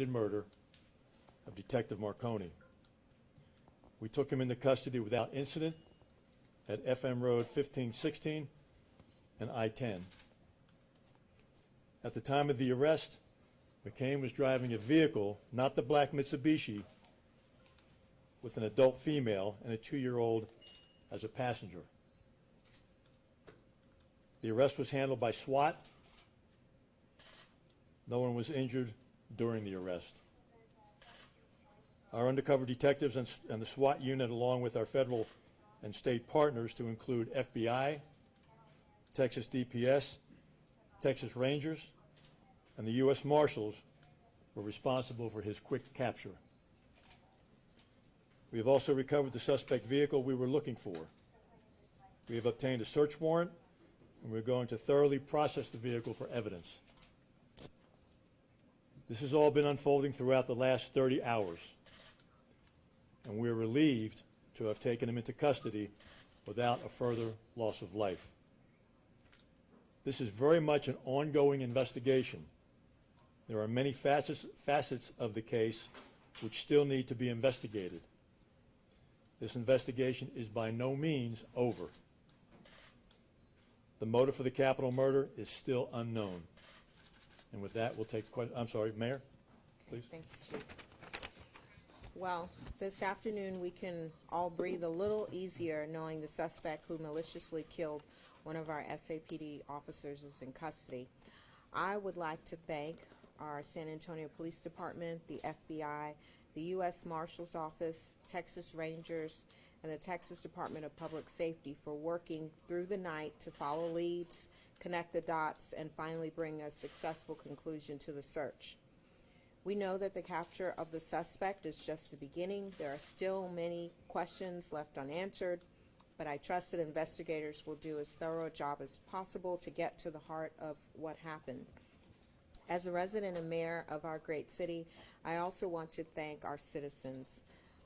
murder of Detective Marconi. We took him into custody without incident at FM Road 1516 and I-10. At the time of the arrest, McCain was driving a vehicle, not the black Mitsubishi, with an adult female and a 2-year-old as a passenger. The arrest was handled by SWAT. No one was injured during the arrest. Our undercover detectives and the SWAT unit, along with our federal and state partners to include FBI, Texas DPS, Texas Rangers, and the U.S. Marshals, were responsible for his quick capture. We have also recovered the suspect vehicle we were looking for. We have obtained a search warrant, and we're going to thoroughly process the vehicle for evidence. This has all been unfolding throughout the last 30 hours, and we're relieved to have taken him into custody without a further loss of life. This is very much an ongoing investigation. There are many facets of the case which still need to be investigated. This investigation is by no means over. The motive for the capital murder is still unknown. And with that, we'll take questions. I'm sorry, Mayor, please. Thank you, Chief. Well, this afternoon we can all breathe a little easier knowing the suspect who maliciously killed one of our SAPD officers is in custody. I would like to thank our San Antonio Police Department, the FBI, the U.S. Marshal's Office, Texas Rangers, and the Texas Department of Public Safety for working through the night to follow leads, connect the dots, and finally bring a successful conclusion to the search. We know that the capture of the suspect is just the beginning. There are still many questions left unanswered, but I trust that investigators will do as thorough a job as possible to get to the heart of what happened. As a resident and mayor of our great city, I also want to thank our citizens.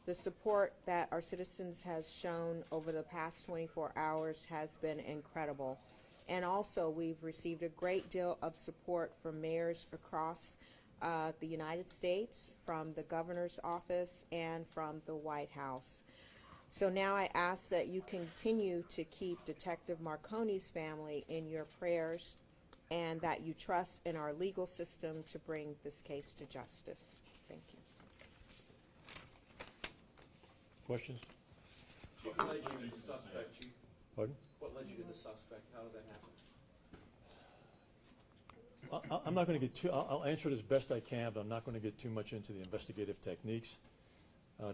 The support that our citizens has shown over the past 24 hours has been incredible. And also, we've received a great deal of support from mayors across the United States, from the governor's office, and from the White House. So now I ask that you continue to keep Detective Marconi's family in your prayers, and that you trust in our legal system to bring this case to justice. Thank you. Questions? Chief, what led you to the suspect, Chief? Pardon? What led you to the suspect? How did that happen? I'm not going to get too, I'll answer it as best I can, but I'm not going to get too much into the investigative techniques.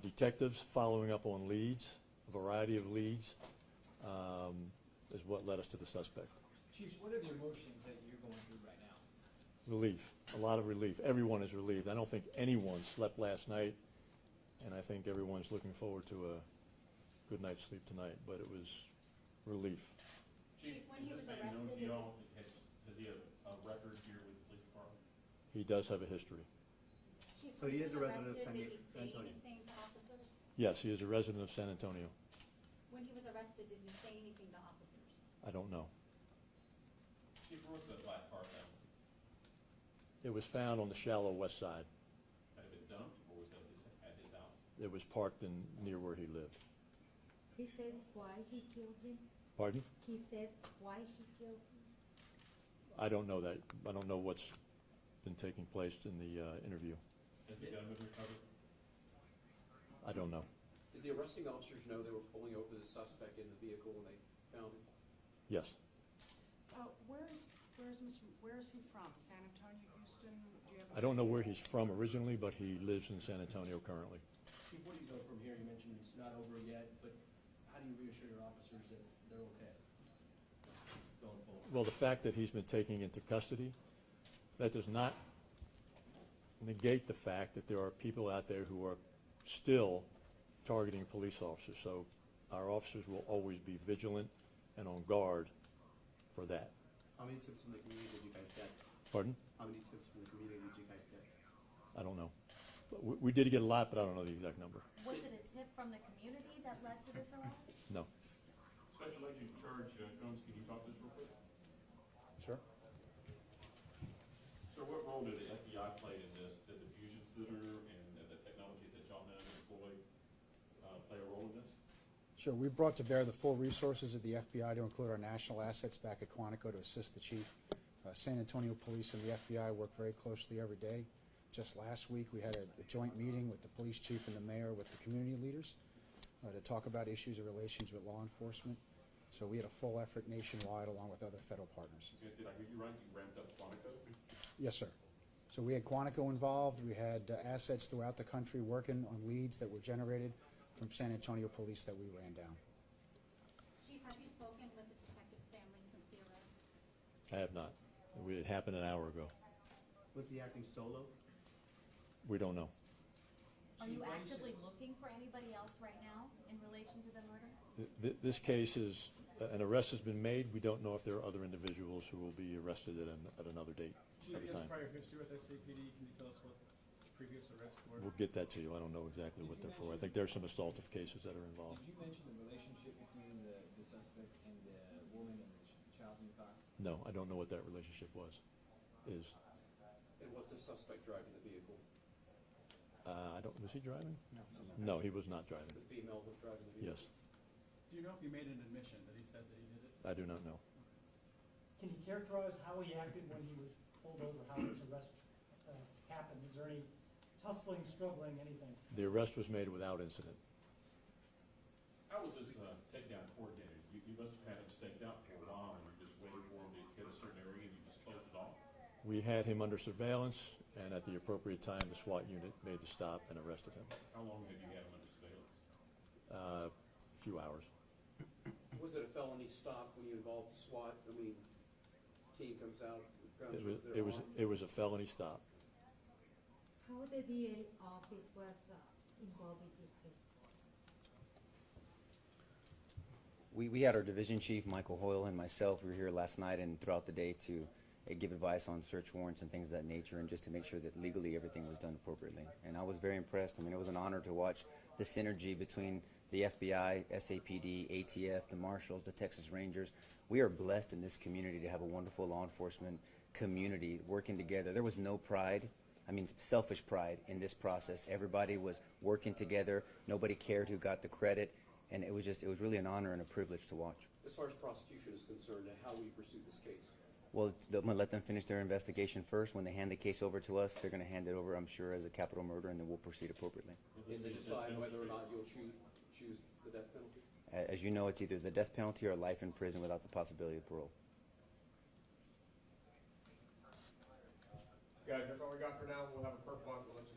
Detectives following up on leads, a variety of leads, is what led us to the suspect. Chiefs, what are the emotions that you're going through right now? Relief, a lot of relief. Everyone is relieved. I don't think anyone slept last night, and I think everyone's looking forward to a good night's sleep tonight, but it was relief. Chief, when he was arrested, has he a record here with the police department? He does have a history. Chief, So he is a resident of San did he Antonio. say anything to officers? Yes, he is a resident of San Antonio. When he was arrested, did he say anything to officers? I don't know. Chief, where was the black car found? It was found on the shallow west side. Had it been dumped, or was it at his house? It was parked near where he lived. He said why he killed him? Pardon? He said why he killed him? I don't know that. I don't know what's been taking place in the interview. Has the gun been recovered? I don't know. Did the arresting officers know they were pulling over the suspect in the vehicle when they found him? Yes. Where is he from? San Antonio, Houston? Do you have I don't know where he's from originally, but he lives in San Antonio currently. Chief, what do you go from here? You mentioned it's not over yet, but how do you reassure your officers that they're okay going forward? Well, the fact that he's been taken into custody, that does not negate the fact that there are people out there who are still targeting police officers. So our officers will always be vigilant and on guard for that. How many tips from the community did you guys get? Pardon? How many tips from the community did you guys get? I don't know. But we did get a lot, but I don't know the exact number. Was it a tip from the community that led to this arrest? No. Special Agent in Charge Combs, can you talk to this real quick? Sure. Sir, what role did the FBI play in this? Did the fusion system play a role in this? Sure. We brought to bear the full resources of the FBI to include our national assets back at Quantico to assist the chief. San Antonio Police and the FBI work very closely every day. Just last week, we had a joint meeting with the police chief and the mayor with the community leaders to talk about issues of relations with law enforcement. So we had a full effort nationwide along with other federal partners. Did I hear you right? You ramped up Quantico? Yes, sir. So we had Quantico involved. We had assets throughout the country working on leads that were generated from San Antonio Police that we ran down. Chief, have you spoken with the detective's family since the arrest? I have not. It happened an hour ago. Was he acting solo? We don't know. Are you actively looking for anybody else right now in relation to the murder? This case is, an arrest has been made. We don't know if there are other individuals who will be arrested at another date. Chief, At a you have time. prior history with SAPD. Can you tell us what previous arrests were? We'll get that to you. I don't know exactly what they're for. I think there's some assaultive cases that are involved. Did you mention the relationship between the suspect and the woman and the child in the car? No, I don't know what that relationship is. And was the suspect driving the vehicle? Was he driving? No, he was not driving. The female was driving the vehicle? Yes, Do you know if he made an admission that he said that he did it? I do not know. Can you characterize how he acted when he was pulled over, how this arrest happened? Is there any tussling, struggling, anything? The arrest was made without incident. How was this takedown coordinated? You must have had him staked out for a while, and you just waited for him to hit a certain area, and you just closed it off? We had him under surveillance, and at the appropriate time, the SWAT unit made the stop and arrested him. How long did you have him under surveillance? A few hours. Was it a felony stop when you involved the SWAT? I mean, team comes out, guns with their arm? It was a felony stop. How the DA office was involved in this case? We had our division chief, Michael Hoyle, and myself. We were here last night and throughout the day to give advice on search warrants and things of that nature, and just to make sure that legally everything was done appropriately. And I was very impressed. I mean, it was an honor to watch the synergy between the FBI, SAPD, ATF, the Marshals, the Texas Rangers. We are blessed in this community to have a wonderful law enforcement community working together. There was no pride, I mean selfish pride in this process. Everybody was working together. Nobody cared who got the credit. And it was really an honor and a privilege to watch. As far as prosecution is concerned, how will you pursue this case? Well, I'm going to let them finish their investigation first. When they hand the case over to us, they're going to hand it over, I'm sure, as a capital murder, and then we'll proceed appropriately. And they decide whether or not you'll choose the death penalty? As you know, it's either the death penalty or life in prison without the possibility of parole. Guys, that's all we got for now. We'll have a perp bond. We'll let you